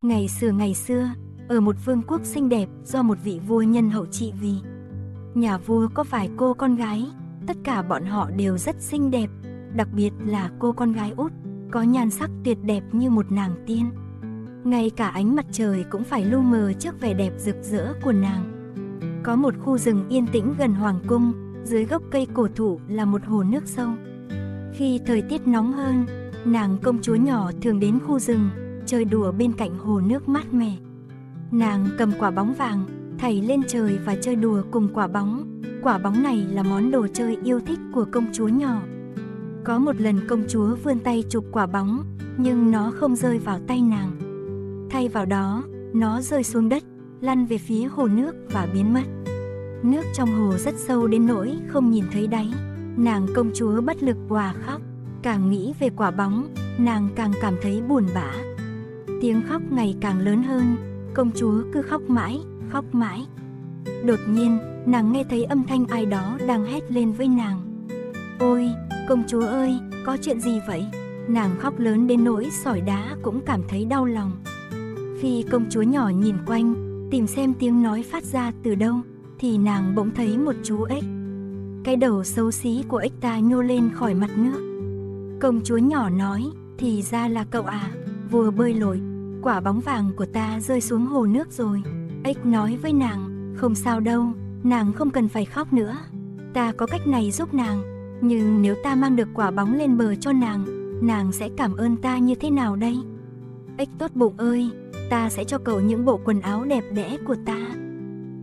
Ngày xưa, ở một vương quốc xinh đẹp do một vị vua nhân hậu trị vì. Nhà vua có vài cô con gái, tất cả bọn họ đều rất xinh đẹp, đặc biệt là cô con gái út, có nhan sắc tuyệt đẹp như một nàng tiên. Ngay cả ánh mặt trời cũng phải lu mờ trước vẻ đẹp rực rỡ của nàng. Có một khu rừng yên tĩnh gần hoàng cung, dưới gốc cây cổ thụ là một hồ nước sâu. Khi thời tiết nóng hơn, nàng công chúa nhỏ thường đến khu rừng, chơi đùa bên cạnh hồ nước mát mẻ. Nàng cầm quả bóng vàng, thảy lên trời và chơi đùa cùng quả bóng. Quả bóng này là món đồ chơi yêu thích của công chúa nhỏ. Có một lần công chúa vươn tay chụp quả bóng, nhưng nó không rơi vào tay nàng. Thay vào đó, nó rơi xuống đất, lăn về phía hồ nước và biến mất. Nước trong hồ rất sâu đến nỗi không nhìn thấy đáy. Nàng công chúa bất lực òa khóc. Càng nghĩ về quả bóng, nàng càng cảm thấy buồn bã. Tiếng khóc ngày càng lớn hơn, công chúa cứ khóc mãi, khóc mãi. Đột nhiên, nàng nghe thấy âm thanh ai đó đang hét lên với nàng. Ôi, công chúa ơi, có chuyện gì vậy? Nàng khóc lớn đến nỗi sỏi đá cũng cảm thấy đau lòng. Khi công chúa nhỏ nhìn quanh, tìm xem tiếng nói phát ra từ đâu, thì nàng bỗng thấy một chú ếch. Cái đầu xấu xí của ếch ta nhô lên khỏi mặt nước. Công chúa nhỏ nói, thì ra là cậu à, vua bơi lội, quả bóng vàng của ta rơi xuống hồ nước rồi. Ếch nói với nàng, không sao đâu, nàng không cần phải khóc nữa. Ta có cách này giúp nàng, nhưng nếu ta mang được quả bóng lên bờ cho nàng sẽ cảm ơn ta như thế nào đây? Ếch tốt bụng ơi, ta sẽ cho cậu những bộ quần áo đẹp đẽ của ta.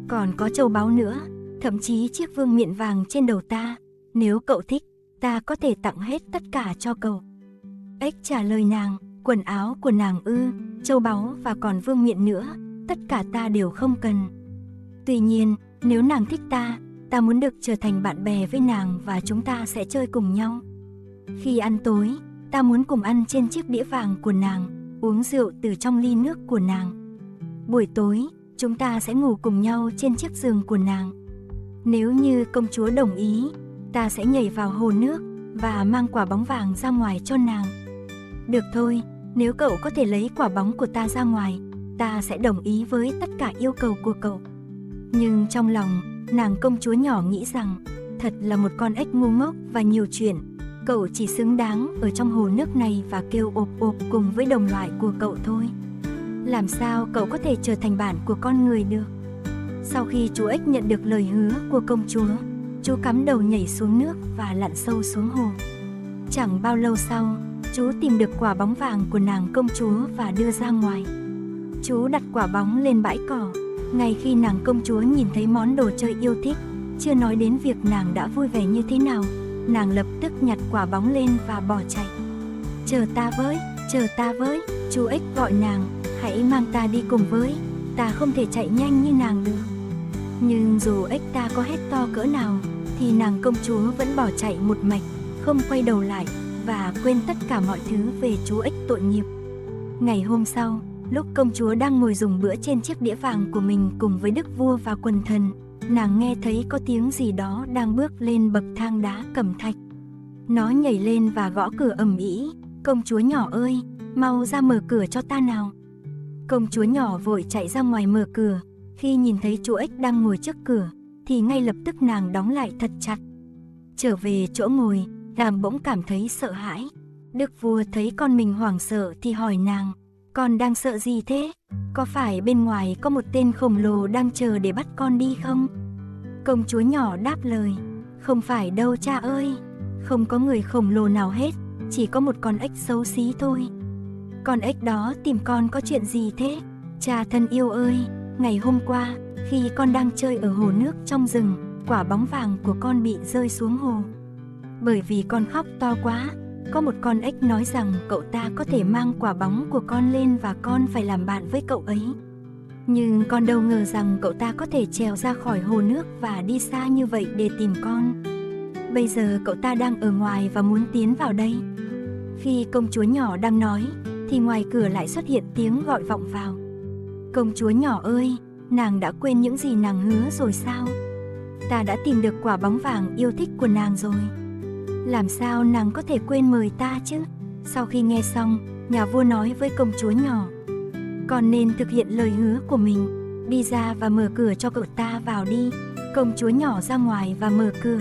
Còn có châu báu nữa, thậm chí chiếc vương miện vàng trên đầu ta. Nếu cậu thích, ta có thể tặng hết tất cả cho cậu. Ếch trả lời nàng, quần áo của nàng ư, châu báu và còn vương miện nữa, tất cả ta đều không cần. Tuy nhiên, nếu nàng thích ta muốn được trở thành bạn bè với nàng và chúng ta sẽ chơi cùng nhau. Khi ăn tối, ta muốn cùng ăn trên chiếc đĩa vàng của nàng, uống rượu từ trong ly nước của nàng. Buổi tối, chúng ta sẽ ngủ cùng nhau trên chiếc giường của nàng. Nếu như công chúa đồng ý, ta sẽ nhảy vào hồ nước và mang quả bóng vàng ra ngoài cho nàng. Được thôi, nếu cậu có thể lấy quả bóng của ta ra ngoài, ta sẽ đồng ý với tất cả yêu cầu của cậu. Nhưng trong lòng, nàng công chúa nhỏ nghĩ rằng, thật là một con ếch ngu ngốc và nhiều chuyện. Cậu chỉ xứng đáng ở trong hồ nước này và kêu ộp ộp cùng với đồng loại của cậu thôi. Làm sao cậu có thể trở thành bạn của con người được? Sau khi chú ếch nhận được lời hứa của công chúa, chú cắm đầu nhảy xuống nước và lặn sâu xuống hồ. Chẳng bao lâu sau, chú tìm được quả bóng vàng của nàng công chúa và đưa ra ngoài. Chú đặt quả bóng lên bãi cỏ. Ngay khi nàng công chúa nhìn thấy món đồ chơi yêu thích, chưa nói đến việc nàng đã vui vẻ như thế nào, nàng lập tức nhặt quả bóng lên và bỏ chạy. Chờ ta với, chú ếch gọi nàng, hãy mang ta đi cùng với, ta không thể chạy nhanh như nàng được. Nhưng dù ếch ta có hét to cỡ nào, thì nàng công chúa vẫn bỏ chạy một mạch, không quay đầu lại và quên tất cả mọi thứ về chú ếch tội nghiệp. Ngày hôm sau, lúc công chúa đang ngồi dùng bữa trên chiếc đĩa vàng của mình cùng với đức vua và quần thần, nàng nghe thấy có tiếng gì đó đang bước lên bậc thang đá cẩm thạch. Nó nhảy lên và gõ cửa ầm ĩ. Công chúa nhỏ ơi, mau ra mở cửa cho ta nào. Công chúa nhỏ vội chạy ra ngoài mở cửa. Khi nhìn thấy chú ếch đang ngồi trước cửa, thì ngay lập tức nàng đóng lại thật chặt. Trở về chỗ ngồi, nàng bỗng cảm thấy sợ hãi. Đức vua thấy con mình hoảng sợ thì hỏi nàng, con đang sợ gì thế? Có phải bên ngoài có một tên khổng lồ đang chờ để bắt con đi không? Công chúa nhỏ đáp lời, không phải đâu cha ơi, không có người khổng lồ nào hết, chỉ có một con ếch xấu xí thôi. Con ếch đó tìm con có chuyện gì thế? Cha thân yêu ơi, ngày hôm qua, khi con đang chơi ở hồ nước trong rừng, quả bóng vàng của con bị rơi xuống hồ. Bởi vì con khóc to quá, có một con ếch nói rằng cậu ta có thể mang quả bóng của con lên và con phải làm bạn với cậu ấy. Nhưng con đâu ngờ rằng cậu ta có thể trèo ra khỏi hồ nước và đi xa như vậy để tìm con. Bây giờ cậu ta đang ở ngoài và muốn tiến vào đây. Khi công chúa nhỏ đang nói, thì ngoài cửa lại xuất hiện tiếng gọi vọng vào. Công chúa nhỏ ơi, nàng đã quên những gì nàng hứa rồi sao? Ta đã tìm được quả bóng vàng yêu thích của nàng rồi. Làm sao nàng có thể quên mời ta chứ? Sau khi nghe xong, nhà vua nói với công chúa nhỏ, Con nên thực hiện lời hứa của mình, đi ra và mở cửa cho cậu ta vào đi. Công chúa nhỏ ra ngoài và mở cửa.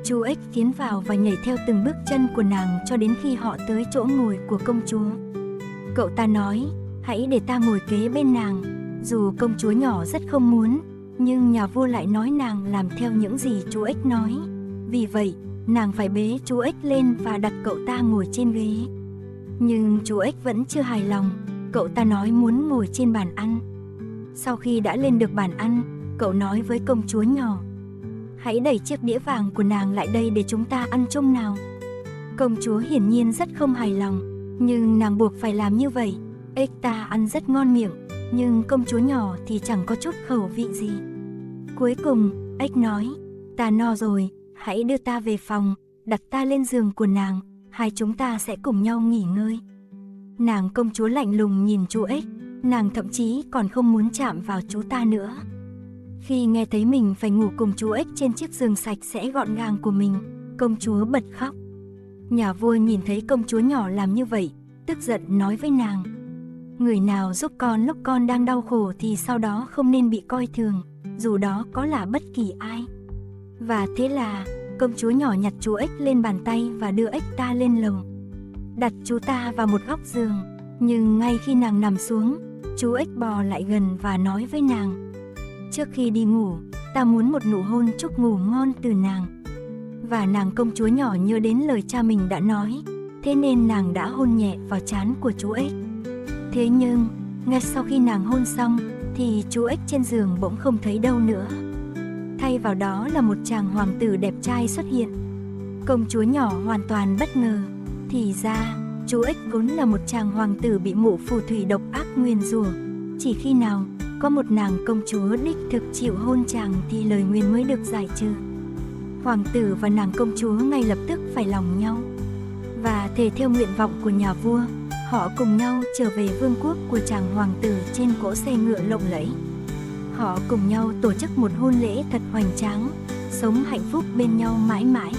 Chú ếch tiến vào và nhảy theo từng bước chân của nàng cho đến khi họ tới chỗ ngồi của công chúa. Cậu ta nói, hãy để ta ngồi kế bên nàng. Dù công chúa nhỏ rất không muốn, nhưng nhà vua lại nói nàng làm theo những gì chú ếch nói. Vì vậy, nàng phải bế chú ếch lên và đặt cậu ta ngồi trên ghế. Nhưng chú ếch vẫn chưa hài lòng, cậu ta nói muốn ngồi trên bàn ăn. Sau khi đã lên được bàn ăn, cậu nói với công chúa nhỏ, hãy đẩy chiếc đĩa vàng của nàng lại đây để chúng ta ăn chung nào. Công chúa hiển nhiên rất không hài lòng, nhưng nàng buộc phải làm như vậy. Ếch ta ăn rất ngon miệng, nhưng công chúa nhỏ thì chẳng có chút khẩu vị gì. Cuối cùng, ếch nói, ta no rồi, hãy đưa ta về phòng, đặt ta lên giường của nàng, hai chúng ta sẽ cùng nhau nghỉ ngơi. Nàng công chúa lạnh lùng nhìn chú ếch, nàng thậm chí còn không muốn chạm vào chú ta nữa. Khi nghe thấy mình phải ngủ cùng chú ếch trên chiếc giường sạch sẽ gọn gàng của mình, công chúa bật khóc. Nhà vua nhìn thấy công chúa nhỏ làm như vậy, tức giận nói với nàng, người nào giúp con lúc con đang đau khổ thì sau đó không nên bị coi thường, dù đó có là bất kỳ ai. Và thế là, công chúa nhỏ nhặt chú ếch lên bàn tay và đưa ếch ta lên lầu, đặt chú ta vào một góc giường. Nhưng ngay khi nàng nằm xuống, chú ếch bò lại gần và nói với nàng, trước khi đi ngủ, ta muốn một nụ hôn chúc ngủ ngon từ nàng. Và nàng công chúa nhỏ nhớ đến lời cha mình đã nói, thế nên nàng đã hôn nhẹ vào trán của chú ếch. Thế nhưng, ngay sau khi nàng hôn xong, thì chú ếch trên giường bỗng không thấy đâu nữa. Thay vào đó là một chàng hoàng tử đẹp trai xuất hiện. Công chúa nhỏ hoàn toàn bất ngờ, thì ra, chú ếch vốn là một chàng hoàng tử bị mụ phù thủy độc ác nguyền rủa. Chỉ khi nào có một nàng công chúa đích thực chịu hôn chàng thì lời nguyền mới được giải trừ. Hoàng tử và nàng công chúa ngay lập tức phải lòng nhau, và thề theo nguyện vọng của nhà vua, họ cùng nhau trở về vương quốc của chàng hoàng tử trên cỗ xe ngựa lộng lẫy. Họ cùng nhau tổ chức một hôn lễ thật hoành tráng, sống hạnh phúc bên nhau mãi mãi.